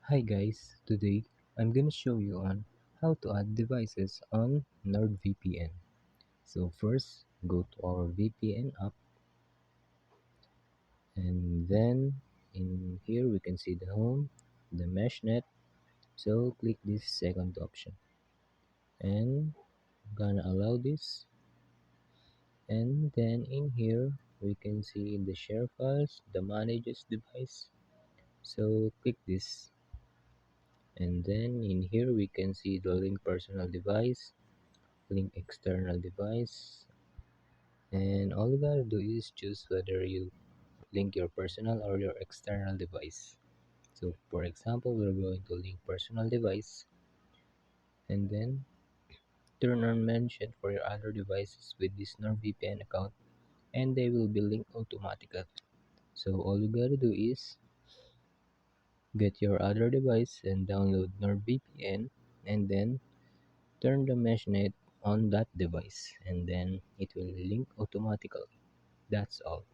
Hi guys, today I'm gonna show you on how to add devices on NordVPN. So first, go to our VPN app and then in here we can see the home, the mesh net. So click this second option and gonna allow this, and then in here we can see the share files, the manages device. So click this, and then in here we can see the link personal device, link external device, and all you gotta do is choose whether you link your personal or your external device. So for example, we're going to link personal device, and then turn on mention for your other devices with this NordVPN account, and they will be linked automatically. So all you gotta do is get your other device and download NordVPN, and then turn the meshnet on that device, and then it will link automatically. That's all.